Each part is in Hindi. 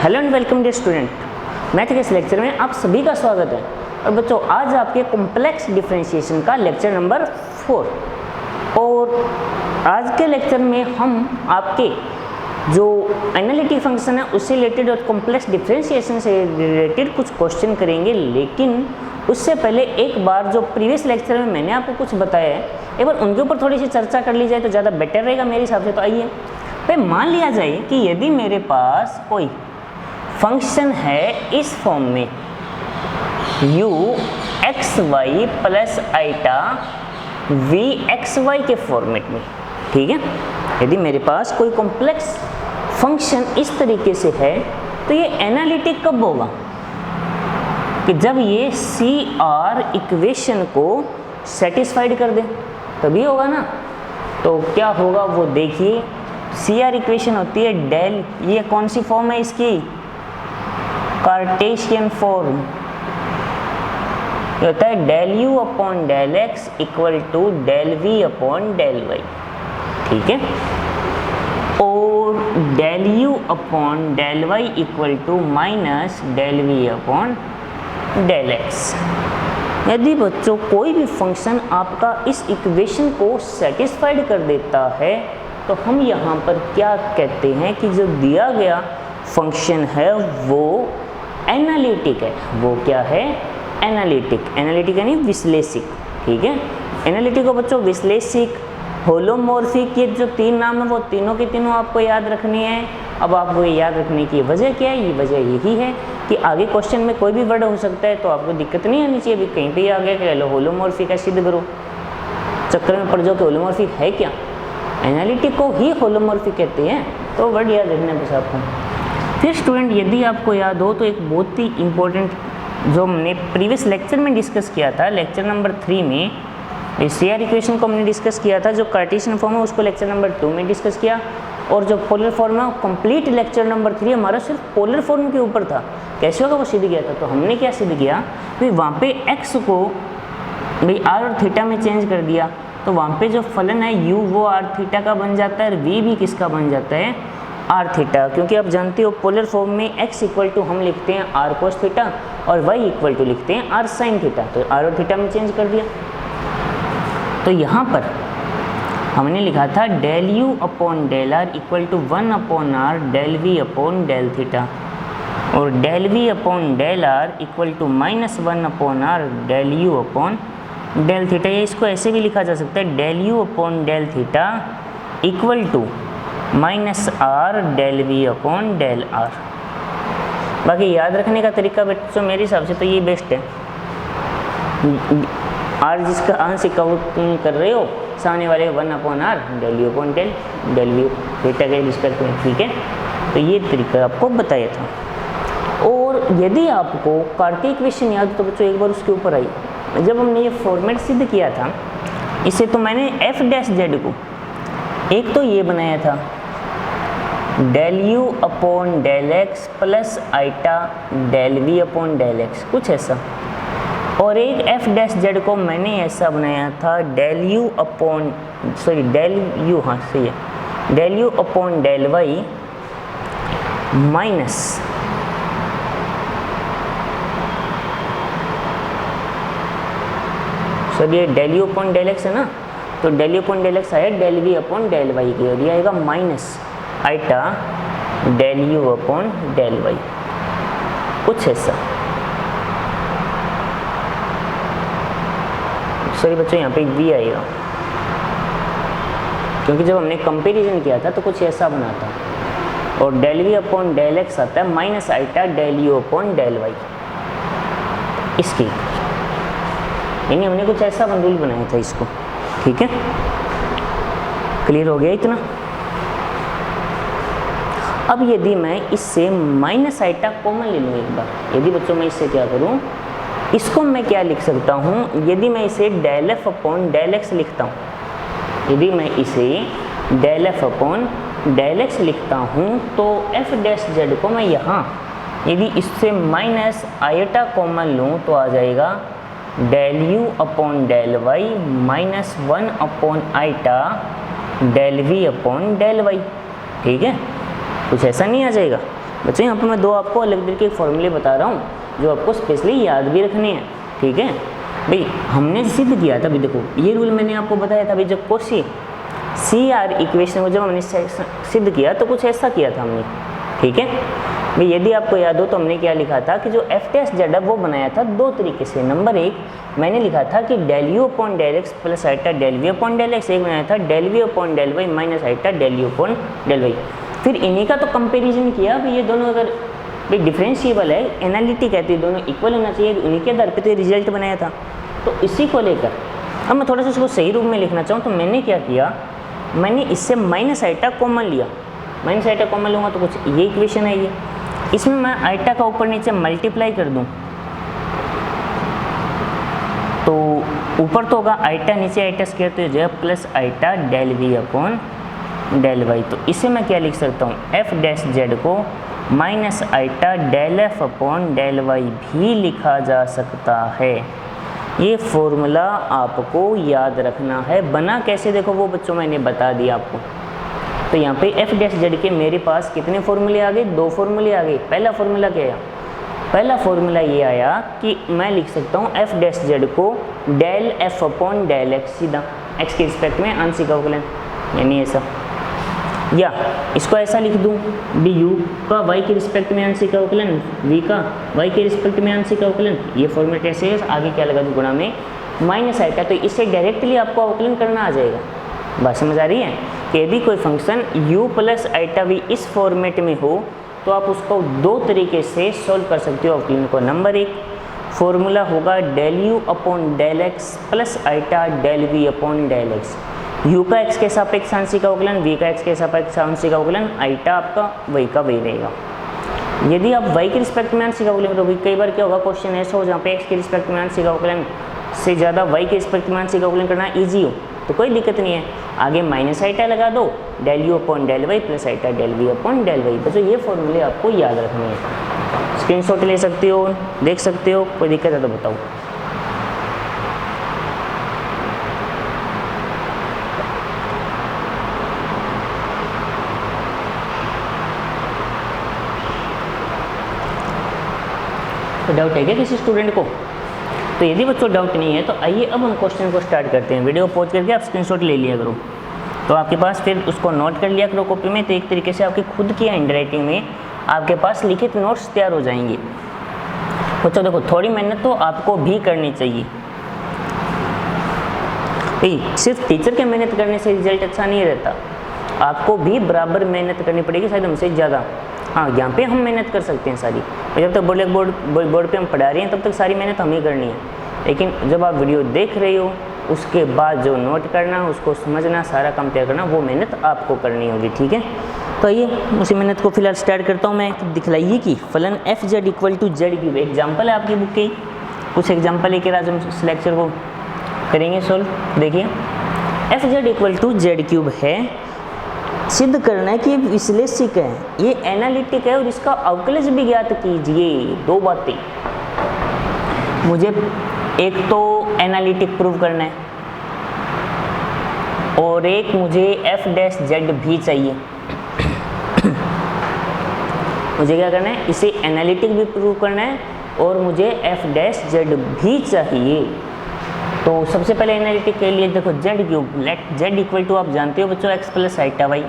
Hello and welcome dear student, math के इस लेक्चर में आप सभी का स्वागत है। और बच्चों, आज आपके कॉम्प्लेक्स डिफरेंशिएशन का लेक्चर नंबर 4। और आज के लेक्चर में हम आपके जो एनालिटिक फंक्शन है उससे रिलेटेड और कॉम्प्लेक्स डिफरेंशिएशन से रिलेटेड कुछ क्वेश्चन करेंगे। लेकिन उससे पहले एक बार जो प्रीवियस लेक्चर में मैंने आपको कुछ बताया है, एक बार उनके ऊपर थोड़ी सी चर्चा कर ली जाए तो ज़्यादा बेटर रहेगा मेरे हिसाब से। तो आइए, भाई मान लिया जाए कि यदि मेरे पास कोई फंक्शन है इस फॉर्म में u x y plus iota v x y के फॉर्मेट में, ठीक है। यदि मेरे पास कोई कॉम्प्लेक्स फंक्शन इस तरीके से है तो ये एनालिटिक कब होगा? कि जब ये सी आर इक्वेशन को सेटिस्फाइड कर दे तभी होगा ना। तो क्या होगा वो देखिए। सी आर इक्वेशन होती है डेल, ये कौन सी फॉर्म है इसकी? Cartesian form. ये होता है del u upon del x equal to del v upon del y, ठीक है। और del u upon del y equal to minus del v upon del x. यदि बच्चों कोई भी फंक्शन आपका इस इक्वेशन को सेटिस्फाइड कर देता है तो हम यहाँ पर क्या कहते हैं कि जो दिया गया फंक्शन है वो एनालिटिक है। वो क्या है? एनालिटिक। एनालिटिक यानी विश्लेषिक, ठीक है। एनालिटिक को बच्चों विश्लेषिक, होलोमॉर्फिक, ये जो तीन नाम है वो तीनों के तीनों आपको याद रखने हैं। अब आपको ये याद रखने की वजह क्या है? ये वजह यही है कि आगे क्वेश्चन में कोई भी वर्ड हो सकता है तो आपको दिक्कत नहीं आनी चाहिए। अभी कहीं पे आ गया कि होलोमॉर्फिक है, सिद्ध करो, चक्कर में पड़ जाओ कि होलोमॉर्फिक है क्या। एनालिटिक को ही होलोमॉर्फिक कहते हैं, तो वर्ड याद रखना है बस आपको। फिर स्टूडेंट, यदि आपको याद हो तो एक बहुत ही इम्पोर्टेंट जो हमने प्रीवियस लेक्चर में डिस्कस किया था, लेक्चर नंबर 3 में इस सी आर इक्वेशन को हमने डिस्कस किया था। जो कार्टेशियन फॉर्म है उसको लेक्चर नंबर 2 में डिस्कस किया, और जो पोलर फॉर्म है कंप्लीट लेक्चर नंबर 3 हमारा सिर्फ पोलर फॉर्म के ऊपर था। कैसे होगा वो सिद्ध किया था। तो हमने क्या सिद्ध किया कि वहाँ पे एक्स को भाई आर और थीटा में चेंज कर दिया तो वहाँ पे जो फलन है u वो आर थीटा का बन जाता है और v भी किसका बन जाता है? R theta. क्योंकि आप जानते हो पोलर फॉर्म में x इक्वल टू हम लिखते हैं आर कोस थीटा और y इक्वल टू लिखते हैं आर साइन थीटा। तो आर और थीटा में चेंज कर दिया। तो यहाँ पर हमने लिखा था del u upon del r equal to 1 upon r del v upon del theta, और del v upon del r equal to minus 1 upon r del u upon del theta. या इसको ऐसे भी लिखा जा सकता है del u upon del theta equal to minus r del v upon del r. बाकी याद रखने का तरीका बच्चों मेरे हिसाब से तो ये बेस्ट है। आर जिसका आंशिक तुम कर रहे हो, सामने वाले 1 upon r del u upon del v theta के रिस्पेक्ट में, ठीक है। तो ये तरीका आपको बताया था। और यदि आपको कार्टेशियन इक्वेशन याद हो तो बच्चों एक बार उसके ऊपर आई। जब हमने ये फॉर्मेट सिद्ध किया था इसे, तो मैंने एफ डैश जेड को एक तो ये बनाया था del u upon del x plus iota del v upon del x, कुछ ऐसा। और एक एफ डैश जेड को मैंने ऐसा बनाया था del u upon del u, हाँ सही है, del u upon del y minus ये del u upon del x है ना, तो del u upon del x आया del v upon del y की, और ये आएगा minus iota del u upon del y, कुछ ऐसा। सॉरी बच्चों, यहाँ पे वी आएगा क्योंकि जब हमने कंपैरिजन किया था तो कुछ ऐसा बना था। और del v upon del x आता है minus iota del u upon del y, इसकी यानी हमने कुछ ऐसा रूल बनाया था इसको, ठीक है। क्लियर हो गया इतना? अब यदि मैं इससे माइनस आइटा कॉमन ले लूँ एक बार, यदि बच्चों मैं इससे क्या करूँ, इसको मैं क्या लिख सकता हूँ? यदि मैं इसे del f upon del x लिखता हूँ, यदि मैं इसे del f upon del x लिखता हूँ तो एफ डैश जेड को मैं यहाँ यदि इससे माइनस आइटा कॉमन लूँ तो आ जाएगा del u upon del y minus 1 upon iota del v upon del y, ठीक है। कुछ ऐसा नहीं आ जाएगा। बच्चों यहाँ पर मैं दो आपको अलग तरीके के फॉर्मूले बता रहा हूँ जो आपको स्पेशली याद भी रखने हैं, ठीक है भाई। हमने सिद्ध किया था, अभी देखो ये रूल मैंने आपको बताया था भाई, जब कोशी CR इक्वेशन को जब हमने सिद्ध किया तो कुछ ऐसा किया था हमने, ठीक है भाई। यदि आपको याद हो तो हमने क्या लिखा था कि जो f डैश जेड है वो बनाया था दो तरीके से। नंबर एक मैंने लिखा था कि del u upon del x plus iota del v upon del x, एक बनाया था del v upon del y minus iota del u upon del y। फिर इन्हीं का तो कंपेरिजन किया भाई, ये दोनों अगर भाई डिफरेंशिएबल है, एनालिटिक कहते हैं, दोनों इक्वल होना चाहिए, उन्हीं के आधार पर तो रिजल्ट बनाया था। तो इसी को लेकर अब मैं थोड़ा सा इसको सही रूप में लिखना चाहूँ तो मैंने क्या किया, मैंने इससे माइनस आइटा कॉमन लिया, माइनस आइटा कॉमन लूँगा तो कुछ ये इक्वेशन है ये, इसमें मैं आइटा का ऊपर नीचे मल्टीप्लाई कर दूं तो ऊपर तो होगा आइटा, नीचे आइटा स्क्वायर, तो जो है plus iota del v upon del y. तो इसे मैं क्या लिख सकता हूँ, एफ डैश जेड को minus iota del f upon del y भी लिखा जा सकता है। ये फॉर्मूला आपको याद रखना है। बना कैसे देखो वो बच्चों मैंने बता दिया आपको। तो यहाँ पे एफ डैश जेड के मेरे पास कितने फॉर्मूले आ गए, दो फॉर्मूले आ गए। पहला फॉर्मूला क्या आया, पहला फॉर्मूला ये आया कि मैं लिख सकता हूँ एफ डैश जेड को del f upon del x, सीधा एक्स के रिस्पेक्ट में आंशिक अवकलन, यानी ऐसा, या इसको ऐसा लिख दूँ डी यू का वाई के रिस्पेक्ट में आंशिक अवकलन, वी का वाई के रिस्पेक्ट में आंशिक अवकलन। ये फॉर्मूला कैसे है, आगे क्या लगा दूँ गुणा में माइनस आइटा, तो इससे डायरेक्टली आपको अवकलन करना आ जाएगा। बात समझ आ रही है कि यदि कोई function u plus iota v इस फॉर्मेट में हो तो आप उसको दो तरीके से सॉल्व कर सकते हो अवकलन को। नंबर एक फॉर्मूला होगा del u upon del x plus iota del v upon del x. u का x के सापेक्ष आंशिक अवकलन, v का x के सापेक्ष आंशिक अवकलन, आइटा आपका y का वही रहेगा। यदि आप y के रिस्पेक्ट में आंशिक अवकलन करोगे, कई बार क्या होगा क्वेश्चन ऐसा हो जहाँ पे x के रिस्पेक्ट में आंशिक अवकलन से ज़्यादा y के रिस्पेक्ट में आंशिक अवकलन करना ईजी हो तो कोई दिक्कत नहीं है, आगे माइनस आइटा लगा दो, del u upon del y plus iota del v upon del y. बच्चों ये फॉर्मूले आपको याद रखने हैं। स्क्रीनशॉट ले सकते हो, देख सकते हो, कोई दिक्कत है तो बताओ। तो डाउट है क्या किसी स्टूडेंट को? तो यदि बच्चों डाउट नहीं है तो आइए अब हम क्वेश्चन को स्टार्ट करते हैं। वीडियो पॉज करके आप स्क्रीनशॉट ले लिया करो, तो आपके पास फिर उसको नोट कर लिया करो कॉपी में, तो एक तरीके से आपकी खुद की हैंड राइटिंग में आपके पास लिखित नोट्स तैयार हो जाएंगे। बच्चों देखो थोड़ी मेहनत तो आपको भी करनी चाहिए, सिर्फ टीचर के मेहनत करने से रिजल्ट अच्छा नहीं रहता, आपको भी बराबर मेहनत करनी पड़ेगी, शायद हमसे ज़्यादा। हाँ यहाँ पे हम मेहनत कर सकते हैं सारी, जब तक बोर्ड पे हम पढ़ा रहे हैं तब तक सारी मेहनत हमें करनी है, लेकिन जब आप वीडियो देख रहे हो उसके बाद जो नोट करना, उसको समझना, सारा काम तैयार करना, वो मेहनत आपको करनी होगी, ठीक है। तो ये उसी मेहनत को फिलहाल स्टार्ट करता हूँ मैं। दिखलाइए कि फलन f z equal to z cube, example है आपकी बुक के, कुछ एग्जाम्पल लेकर आज हम इस लेक्चर को करेंगे सोल्व। देखिए f z equal to z cube है, सिद्ध करना है कि ये विश्लेषिक है, ये एनालिटिक है और इसका अवकलज भी ज्ञात कीजिए। दो बातें, मुझे एक तो एनालिटिक प्रूव करना है और एक मुझे एफ डैश जेड भी चाहिए। मुझे क्या करना है, इसे एनालिटिक भी प्रूव करना है और मुझे एफ डैश जेड भी चाहिए। तो सबसे पहले एनालिटिक के लिए देखो z cube, let z equal to आप जानते हो बच्चों एक्स प्लस आइटा वाई,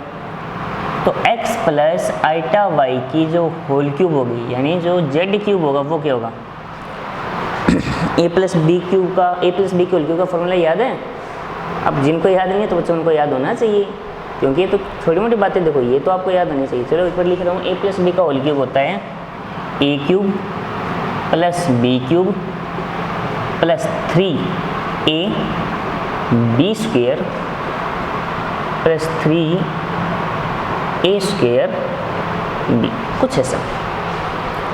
तो एक्स प्लस आइटा वाई की जो होल क्यूब होगी, यानी जो जेड क्यूब होगा वो क्या होगा, ए प्लस बी क्यूब का, ए प्लस बी की होल क्यूब का फॉर्मूला याद है? अब जिनको याद नहीं है तो बच्चों उनको याद होना चाहिए, क्योंकि ये तो छोटी मोटी बातें देखो ये तो आपको याद होनी चाहिए। चलो एक बार लिख रहा हूँ, ए प्लस बी का होल क्यूब होता है A cube plus B cube plus 3a B square plus 3a square B, कुछ ऐसा।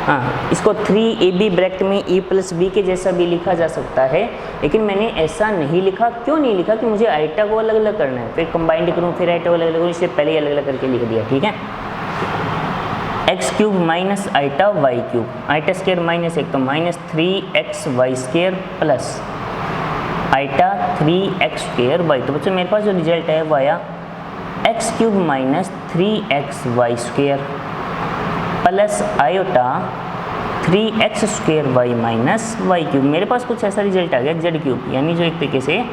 हाँ, इसको 3ab ब्रैकेट में e प्लस बी के जैसा भी लिखा जा सकता है, लेकिन मैंने ऐसा नहीं लिखा। क्यों नहीं लिखा कि मुझे आइटा को अलग अलग करना है, फिर कंबाइंड करूँ फिर आइटा को अलग अलग करूँ, इससे पहले ही अलग अलग करके लिख दिया, ठीक है। X cube minus iota y cube, iota square minus एक तो minus 3x Y square plus iota 3x square y. तो बच्चों मेरे पास जो रिजल्ट है वो आया x cube minus 3x Y square plus iota 3x square Y minus Y cube. मेरे पास कुछ ऐसा रिजल्ट आ गया जेड क्यूब, यानी जो एक तरीके से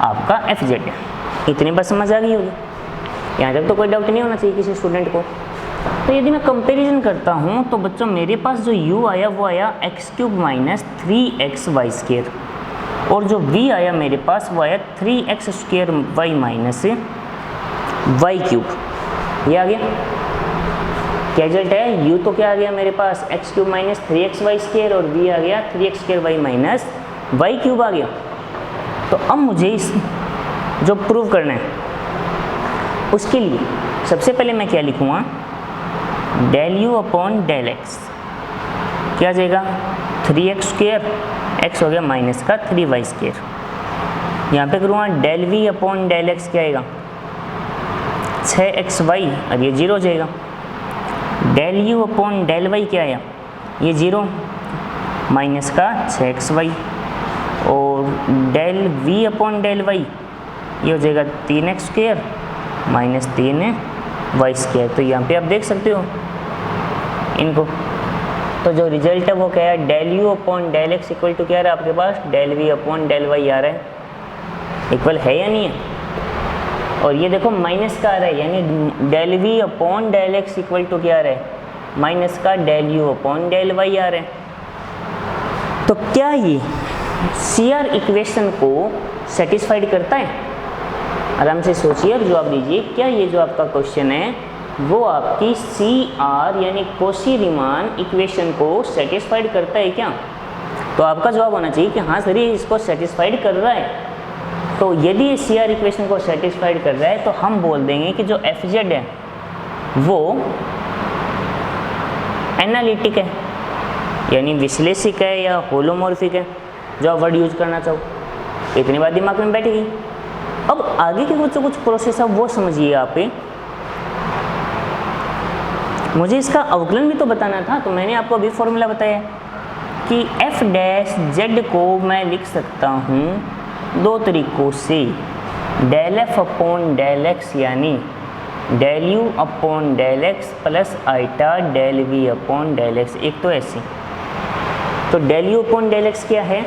आपका एफ जेड है। इतनी बात समझ आ गई होगी, यहाँ तक तो कोई डाउट नहीं होना चाहिए किसी स्टूडेंट को। तो यदि मैं कंपैरिजन करता हूँ तो बच्चों मेरे पास जो u आया वो आया x cube minus 3x Y square, और जो v आया मेरे पास वो आया 3x square Y minus Y cube. ये आ गया क्या रिजल्ट है? u तो क्या आ गया मेरे पास X cube minus 3x Y square, और v आ गया 3x square Y minus Y cube आ गया। तो अब मुझे इस जो प्रूव करना है उसके लिए सबसे पहले मैं क्या लिखूँगा, del u upon del x क्या आ जाएगा 3x स्क्वायर, एक्स हो गया माइनस का 3y स्क्वायर। यहाँ पे करूँगा del v upon del x क्या आएगा 6xy, और ये 0 हो जाएगा। Del u upon del y क्या आया, ये 0 माइनस का 6xy, और del v upon del y ये हो जाएगा 3x square minus 3y square. तो यहाँ पे आप देख सकते हो इनको। तो जो रिजल्ट है वो क्या है, del u upon del x equal to क्या आ रहा है आपके पास, del v upon del y आ रहा है। इक्वल है या नहीं है? और ये देखो माइनस का आ रहा है, यानी del v upon del x equal to क्या आ रहा है, माइनस का del u upon del y आ रहा है। तो क्या ये CR इक्वेशन को सेटिस्फाइड करता है? आराम से सोचिए और जवाब दीजिए। क्या ये जो आपका क्वेश्चन है वो आपकी CR यानी कोशी-रीमान इक्वेशन को सेटिस्फाइड करता है क्या? तो आपका जवाब होना चाहिए कि हाँ सर ये इसको सेटिस्फाइड कर रहा है। तो यदि ये CR इक्वेशन को सेटिस्फाइड कर रहा है तो हम बोल देंगे कि जो FZ है वो एनालिटिक है, यानी विश्लेषिक है या होलोमॉर्फिक है, जो आप वर्ड यूज करना चाहो। इतनी बात दिमाग में बैठेगी। अब आगे के कुछ प्रोसेस है वो समझिए आप। मुझे इसका अवकलन भी तो बताना था, तो मैंने आपको अभी फॉर्मूला बताया कि एफ डैश जेड को मैं लिख सकता हूँ दो तरीकों से, del f upon del x यानी del u upon del x plus iota del v upon del x. एक तो ऐसे, तो del u upon del x क्या है,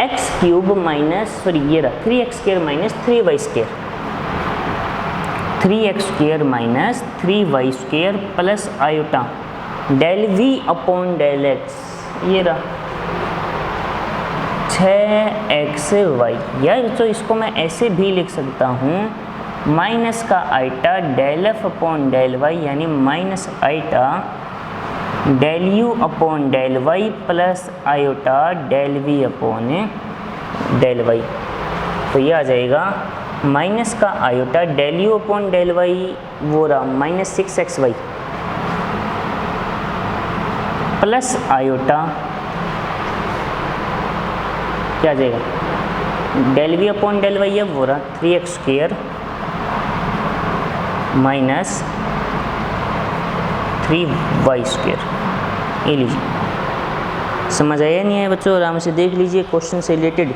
एक्स क्यूब माइनस सॉरी ये रहा 3x square minus 3y square, 3x square minus 3y square plus iota del v upon del x, ये रहा 6xy। या तो इसको मैं ऐसे भी लिख सकता हूँ, माइनस का iota del f upon del y यानी minus iota del u upon del y plus iota del v upon del y. तो ये आ जाएगा माइनस का iota del u upon del y वो रहा माइनस 6xy प्लस आयोटा क्या आ जाएगा del v upon del y है वो रहा 3x square minus 3y square. ये लीजिए, समझ आया नहीं है बच्चों? आराम से देख लीजिए। क्वेश्चन से रिलेटेड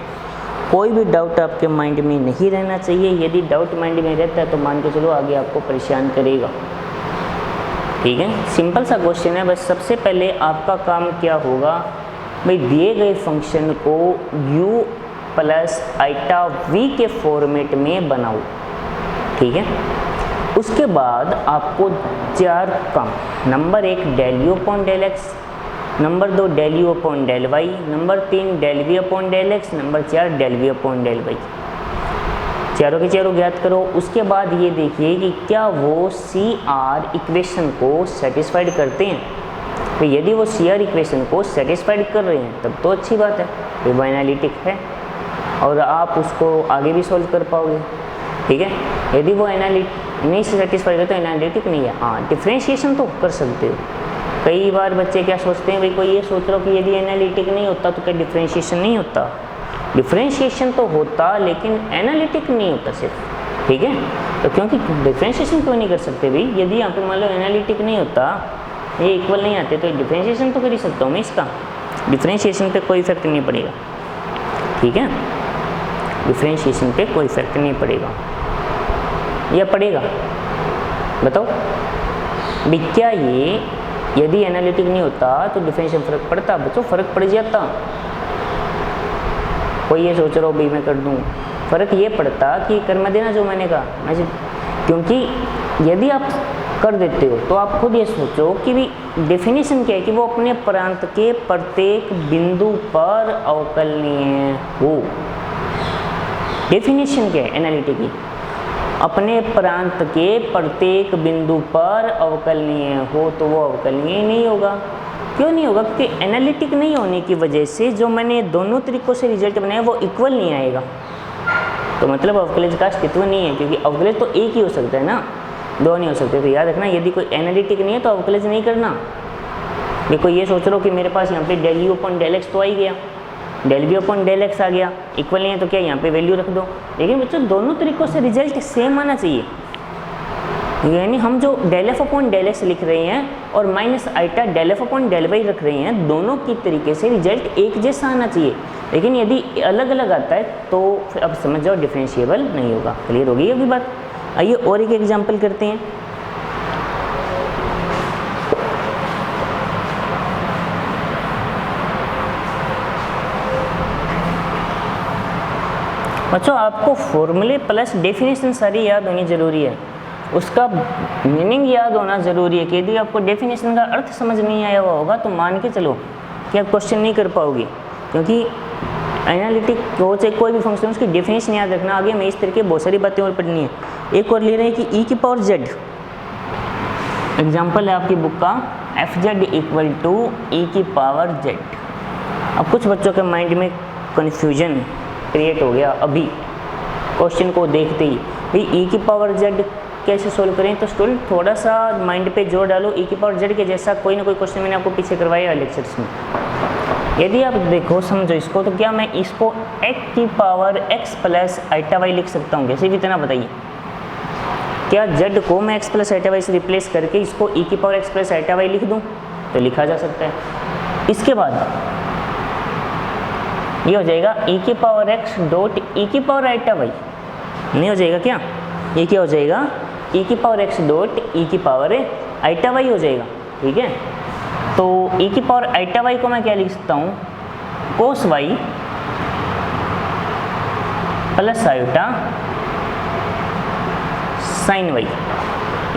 कोई भी डाउट आपके माइंड में नहीं रहना चाहिए। यदि डाउट माइंड में रहता है तो मान के चलो आगे आपको परेशान करेगा। ठीक है, सिंपल सा क्वेश्चन है। बस सबसे पहले आपका काम क्या होगा भाई, दिए गए फंक्शन को u प्लस आइटा v के फॉर्मेट में बनाओ। ठीक है, उसके बाद आपको 4 काम, number 1 del u upon del x, number 2 del u upon del y, number 3 del v upon del x, number 4 del v upon del y. चारों के चारों ज्ञात करो। उसके बाद ये देखिए कि क्या वो CR इक्वेशन को सेटिस्फाइड करते हैं। तो यदि वो CR इक्वेशन को सेटिस्फाइड कर रहे हैं तब तो अच्छी बात है, ये वो एनालिटिक है और आप उसको आगे भी सॉल्व कर पाओगे। ठीक है, यदि वो नहीं सेटिस्फाइड करते तो एनालिटिक नहीं है। हाँ, डिफ्रेंशिएशन तो कर सकते हो। कई बार बच्चे क्या सोचते हैं भाई, कोई ये सोच रहा हो कि यदि एनालिटिक नहीं होता तो क्या डिफ्रेंशिएशन नहीं होता? डिफ्रेंशिएशन तो होता लेकिन एनालिटिक नहीं होता सिर्फ। ठीक है, तो क्योंकि डिफ्रेंशिएशन क्यों नहीं कर सकते भाई? यदि यहाँ पे मान लो एनालिटिक नहीं होता, ये इक्वल नहीं आते, तो डिफ्रेंशिएशन तो कर ही सकता हूँ मैं इसका। डिफ्रेंशिएशन पे कोई इफेक्ट नहीं पड़ेगा। ठीक है, डिफ्रेंशिएशन पे कोई इफेक्ट नहीं पड़ेगा या पड़ेगा? बताओ भी, क्या ये यदि एनालिटिक नहीं होता तो डिफरेंशियल फर्क पड़ता बच्चों, फर्क पड़ जाता। कोई ये सोच रहा हो भाई मैं कर दूँ, फ़र्क ये पड़ता कि कर मत देना जो मैंने कहा मैं, क्योंकि यदि आप कर देते हो तो आप खुद ये सोचो कि भी डेफिनेशन क्या है कि वो अपने प्रांत के प्रत्येक बिंदु पर अवकलनीय हो। डेफिनेशन क्या है एनालिटिक की, अपने प्रांत के प्रत्येक बिंदु पर अवकलनीय हो, तो वो अवकलनीय नहीं होगा। क्यों नहीं होगा? क्योंकि एनालिटिक नहीं होने की वजह से जो मैंने दोनों तरीक़ों से रिजल्ट बनाया वो इक्वल नहीं आएगा, तो मतलब अवकलज का अस्तित्व नहीं है, क्योंकि अवकलज तो एक ही हो सकता है ना, दो नहीं हो सकते। तो याद रखना यदि कोई एनालिटिक नहीं है तो अवकलज नहीं करना। देखो ये सोच लो कि मेरे पास यहाँ पे del u upon del x तो आ ही गया, del v upon del x आ गया, इक्वल नहीं है तो क्या यहाँ पे वैल्यू रख दो। लेकिन बच्चों दोनों तरीक़ों से रिजल्ट सेम आना चाहिए, यानी हम जो del f upon del x लिख रहे हैं और minus iota del f upon del y रख रहे हैं, दोनों की तरीके से रिजल्ट एक जैसा आना चाहिए। लेकिन यदि अलग अलग आता है तो फिर अब समझ जाओ डिफरेंशिएबल नहीं होगा। क्लियर होगी अभी बात? आइए और एक एग्जांपल करते हैं। बच्चों आपको फॉर्मूले प्लस डेफिनेशन सारी याद होनी ज़रूरी है, उसका मीनिंग याद होना ज़रूरी है कि यदि आपको डेफिनेशन का अर्थ समझ नहीं आया हुआ होगा तो मान के चलो कि आप क्वेश्चन नहीं कर पाओगे, क्योंकि एनालिटिक हो चाहे कोई भी फंक्शन उसकी डेफिनेशन याद रखना। आगे हमें इस तरह की बहुत सारी बातें और पढ़नी है। एक और ले रहे हैं कि e की पावर z, एग्जाम्पल है आपकी बुक का fz इक्वल टू e की पावर z। अब कुछ बच्चों के माइंड में कन्फ्यूजन क्रिएट हो गया अभी क्वेश्चन को देखते ही, भाई e की पावर z कैसे सोल्व करें। तो स्टूडेंट थोड़ा सा माइंड पे जोर डालो, e की पावर z के जैसा कोई ना कोई क्वेश्चन मैंने आपको पीछे करवाया लेक्चर्स में। यदि आप देखो समझो इसको, तो क्या मैं इसको x की power x plus iota y लिख सकता हूँ? कैसे भी इतना बताइए, क्या z को मैं x प्लस आइटा वाई से रिप्लेस करके इसको e की power x plus iota y लिख दूँ? तो लिखा जा सकता है। इसके बाद ये हो जाएगा e की पावर x डॉट e की पावर आइटा वाई, नहीं हो जाएगा क्या? ये क्या हो जाएगा? e की पावर x डॉट e की पावर आइटा वाई हो जाएगा। ठीक है, तो e की पावर आइटा वाई को मैं क्या लिख सकता हूँ? Cos y plus iota sine y.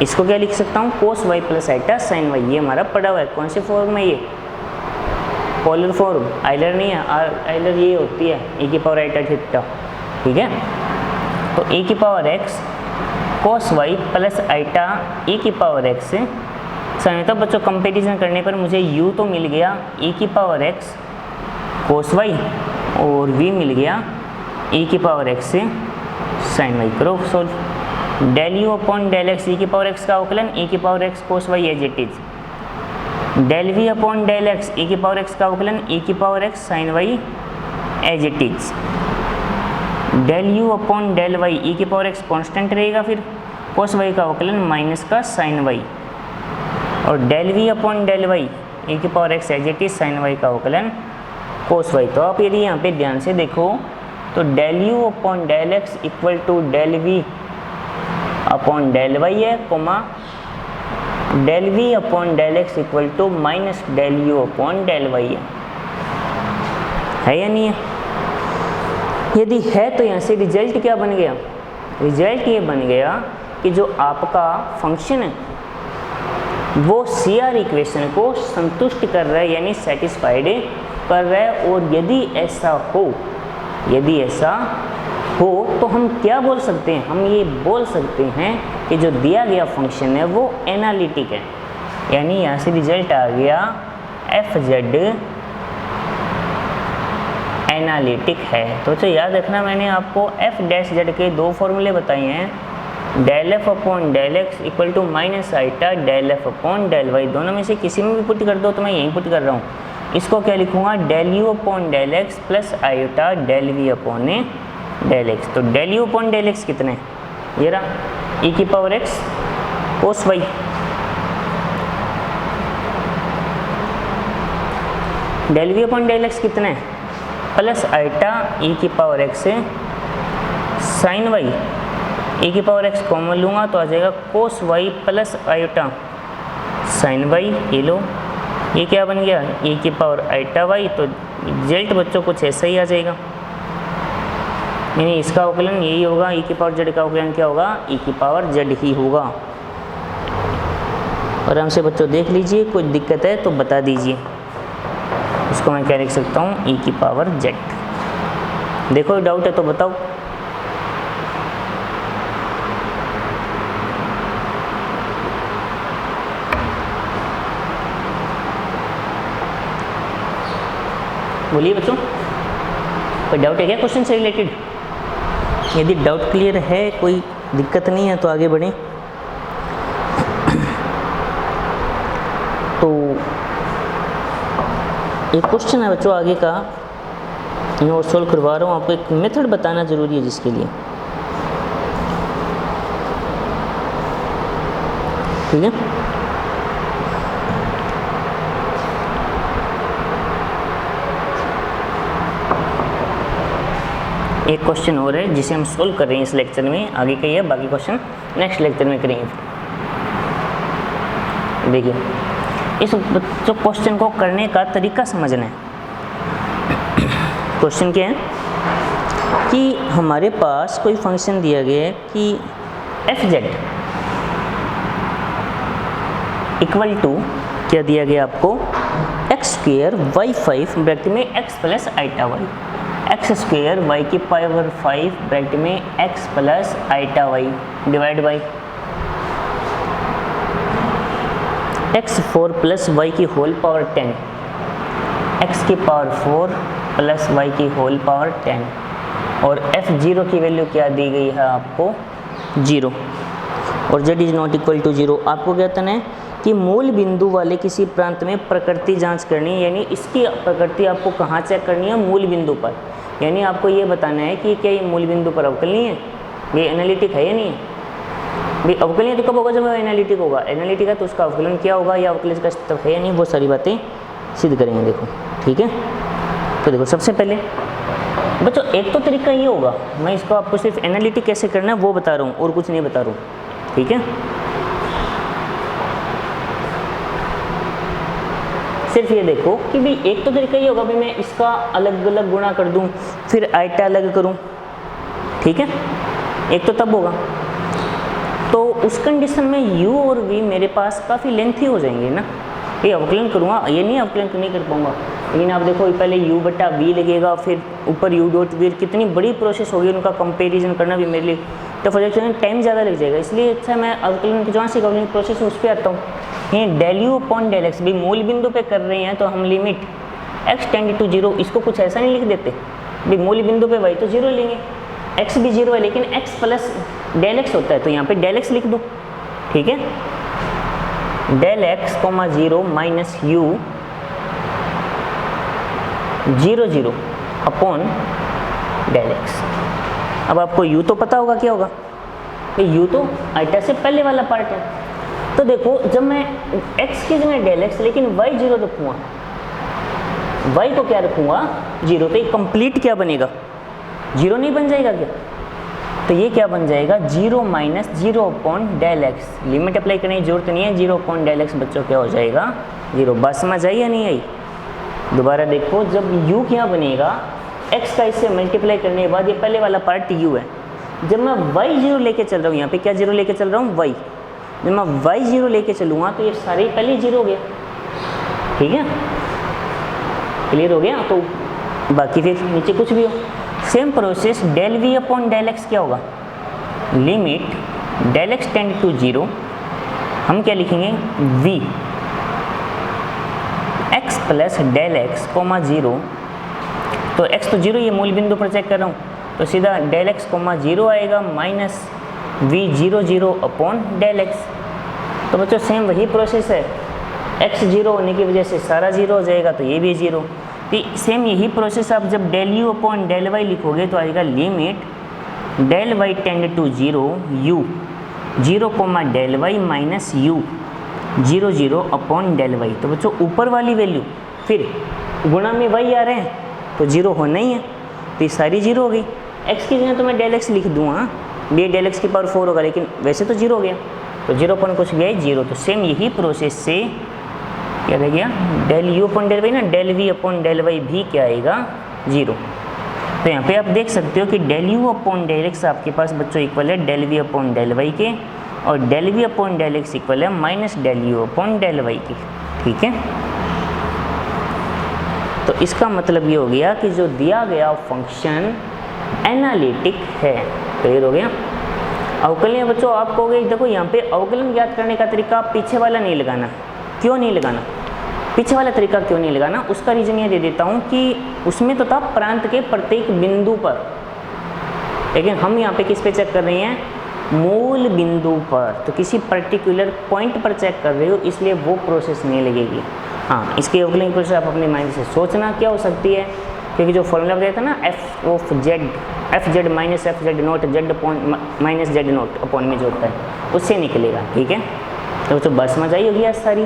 इसको क्या लिख सकता हूँ? Cos y plus iota sine y. ये हमारा पड़ा हुआ है कौन से फॉर्म में? ये पोलर फॉर्म, आइलर नहीं है, आइलर ये होती है e की पावर आइटा थीटा। ठीक है, तो e की power x cos y plus iota e की पावर x से साइन। तो बच्चों कंपेरिजन करने पर मुझे u तो मिल गया e की पावर x कोस वाई और v मिल गया e की पावर x से साइन वाई। करो solve. Del u upon del x e की पावर x का अवकलन e की power x cos y as it is. Del v upon del x e की पावर x का अवकलन e की power x sine y as it is. Del u upon del y e की पावर x कांस्टेंट रहेगा, फिर कोस y का अवकलन माइनस का साइन y, और del v upon del y e की power x as it is sine y का अवकलन कोस y। तो आप यदि यहाँ पे ध्यान से देखो तो del u upon del x equal to del v upon del y है, comma del v upon del x equal to minus del u upon del y है या नहीं है? यदि है तो यहाँ से रिजल्ट क्या बन गया? रिजल्ट ये बन गया कि जो आपका फंक्शन है वो CR इक्वेशन को संतुष्ट कर रहा है, यानी सेटिस्फाइड कर रहा है। और यदि ऐसा हो तो हम क्या बोल सकते हैं? हम ये बोल सकते हैं कि जो दिया गया फंक्शन है वो एनालिटिक है, यानी यहाँ से रिजल्ट आ गया fz एनालिटिक है। तो याद रखना मैंने आपको f डैश z के दो फॉर्मूले बताए हैं, del f upon del x equal to minus iota del f upon del y। दोनों में से किसी में भी पुट कर दो, तो मैं यहीं पुट कर रहा हूँ। इसको क्या लिखूँगा? Del u upon del x plus iota del v upon del x। तो del u upon del x कितने? ये रहा e की power x cos y, del v upon del x कितने? प्लस आइटा e की पावर x से साइन y, e की पावर x कॉमन लूँगा तो आ जाएगा cos y plus iota sine y, ये लो, ये क्या बन गया e की पावर आइटा वाई। तो रिजल्ट बच्चों कुछ ऐसा ही आ जाएगा, यानी इसका अवकलन यही होगा, e की पावर z का अवकलन क्या होगा, e की पावर z ही होगा। और हमसे बच्चों देख लीजिए, कोई दिक्कत है तो बता दीजिए, उसको मैं क्या लिख सकता हूँ, e की पावर z। देखो डाउट है तो बताओ। बोलिए बच्चों, कोई डाउट है क्या क्वेश्चन से रिलेटेड? यदि डाउट क्लियर है, कोई दिक्कत नहीं है तो आगे बढ़ें। तो एक क्वेश्चन है बच्चों आगे का, मैं और सोल्व करवा रहा हूँ आपको। एक मेथड बताना ज़रूरी है जिसके लिए, ठीक है। एक क्वेश्चन और है जिसे हम सोल्व कर रहे हैं इस लेक्चर में, आगे का ही है, बाकी क्वेश्चन नेक्स्ट लेक्चर में करेंगे। देखिए इस जो क्वेश्चन को करने का तरीका समझना है। क्वेश्चन क्या है कि हमारे पास कोई फंक्शन दिया गया है कि एफ जेड इक्वल टू क्या दिया गया आपको, एक्स स्क्वेयर वाई 5 ब्रैकेट में x plus iota y, x square y की पावर 5 ब्रैकेट में x plus iota y divide by x 4 plus y की होल पावर 10, एक्स की पावर 4 प्लस वाई की होल पावर 10, और एफ जीरो की वैल्यू क्या दी गई है आपको, 0, और z is not equal to 0। आपको क्या कहना है कि मूल बिंदु वाले किसी प्रांत में प्रकृति जांच करनी है, यानी इसकी प्रकृति आपको कहाँ चेक करनी है, मूल बिंदु पर। यानी आपको ये बताना है कि क्या ये मूल बिंदु पर अवकलनीय है, ये एनालिटिक है या नहीं है। भाई अवकलनीय तो कब होगा, जब एनालिटिक होगा। एनालिटिक है तो उसका अवकलन क्या होगा, या अवकलन का स्तर है या नहीं, वो सारी बातें सिद्ध करेंगे। देखो ठीक है, तो देखो सबसे पहले बच्चों एक तो तरीका ये होगा, मैं इसको आपको सिर्फ एनालिटिक कैसे करना है वो बता रहा हूँ और कुछ नहीं बता रहा हूँ, ठीक है। सिर्फ ये देखो कि भाई एक तो तरीका ये होगा भाई मैं इसका अलग अलग गुणा कर दूं, फिर आइटा अलग करूं, ठीक है। एक तो तब होगा, तो उस कंडीशन में u और v मेरे पास काफ़ी लेंथी हो जाएंगे ना। ये अवकलन करूँगा, ये नहीं अवकलन नहीं कर पाऊंगा। लेकिन आप देखो पहले u बटा v लगेगा, फिर ऊपर u डॉट v, कितनी बड़ी प्रोसेस होगी, उनका कंपैरिजन करना भी मेरे लिए तो प्रोजेक्शन टाइम ज़्यादा लग जाएगा। इसलिए अच्छा मैं अवकलन की जहाँ से अवकलन प्रोसेस उस पर आता हूँ। ये del u upon del x भी मूल बिंदु पे कर रहे हैं, तो हम लिमिट x टेंड टू 0, इसको कुछ ऐसा नहीं लिख देते भाई मूल बिंदु पे y तो 0 लेंगे, x भी 0 है, लेकिन x प्लस डेल एक्स होता है तो यहाँ पे डेल एक्स लिख दो, ठीक है। Del x comma 0 minus u 0 0 upon del x. अब आपको u तो पता होगा क्या होगा, u तो आइटा से पहले वाला पार्ट है। तो देखो जब मैं x की जगह डेल एक्स लेकिन y 0 रखूँगा, y को क्या रखूँगा 0, तो ये कंप्लीट क्या बनेगा, 0 नहीं बन जाएगा क्या। तो ये क्या बन जाएगा 0 minus 0 upon del x. Limit apply करने की जरूरत नहीं है, 0 अपॉन डेल एक्स बच्चों क्या हो जाएगा 0। बात समझ आई या नहीं आई? दोबारा देखो, जब u क्या बनेगा x का इससे मल्टीप्लाई करने के बाद ये पहले वाला पार्ट u है। जब मैं y 0 लेके चल रहा हूँ, यहाँ पे क्या 0 लेके चल रहा हूँ y, जब मैं y 0 लेके चलूँगा तो ये सारे पहले 0 हो गया, ठीक है, क्लियर हो गया। तो बाकी फिर नीचे कुछ भी हो, same process del v upon del x क्या होगा, limit del x tend to 0, हम क्या लिखेंगे v x plus del x comma 0, तो x तो 0 ये मूल बिंदु पर चेक कर रहा हूँ, तो सीधा डेल एक्स कोमा 0 आएगा minus v 0 0 upon del x. तो बच्चों सेम वही प्रोसेस है, x 0 होने की वजह से सारा 0 हो जाएगा, तो ये भी 0। तो सेम यही प्रोसेस आप जब del u upon del y लिखोगे तो आएगा limit del y tend to 0 u 0 comma del y minus u 0 0 upon del y. तो बच्चों ऊपर वाली वैल्यू फिर गुणा में y आ रहे हैं तो 0 होना ही है, तो ये सारी 0 हो गई। x की जगह तो मैं डेल एक्स लिख दूँ, हाँ ये डेल एक्स की पावर 4 होगा, लेकिन वैसे तो 0 हो गया। तो 0 अपन कुछ गए 0, तो सेम यही प्रोसेस से क्या रह गया, del u upon del y ना, del v upon del y भी क्या आएगा 0। तो यहाँ पे आप देख सकते हो कि del u upon del x आपके पास बच्चों इक्वल है del v upon del y के, और del v upon del x equal है minus del u upon del y के। ठीक है, तो इसका मतलब ये हो गया कि जो दिया गया फंक्शन एनालिटिक है। क्लियर हो गया। अवकलन बच्चों आप कहोगे देखो यहाँ पे अवकलन ज्ञात करने का तरीका पीछे वाला नहीं लगाना। क्यों नहीं लगाना, पीछे वाला तरीका क्यों नहीं लगाना, उसका रीज़न ये दे देता हूँ कि उसमें तो था प्रांत के प्रत्येक बिंदु पर, लेकिन हम यहाँ पे किस पे चेक कर रहे हैं, मूल बिंदु पर। तो किसी पर्टिकुलर पॉइंट पर चेक कर रहे हो, इसलिए वो प्रोसेस नहीं लगेगी। हाँ, इसके अवकलन की प्रोसेस आप अपने माइंड से सोचना क्या हो सकती है, क्योंकि जो फॉर्मूला बताया था ना F of Z, F Z minus F Z note Z upon minus Z naught upon में जो होता है उससे निकलेगा। ठीक है, तो बस समझ आई होगी आज सारी।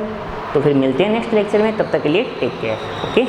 तो फिर मिलते हैं नेक्स्ट लेक्चर में, तब तक के लिए टेक केयर। ओके।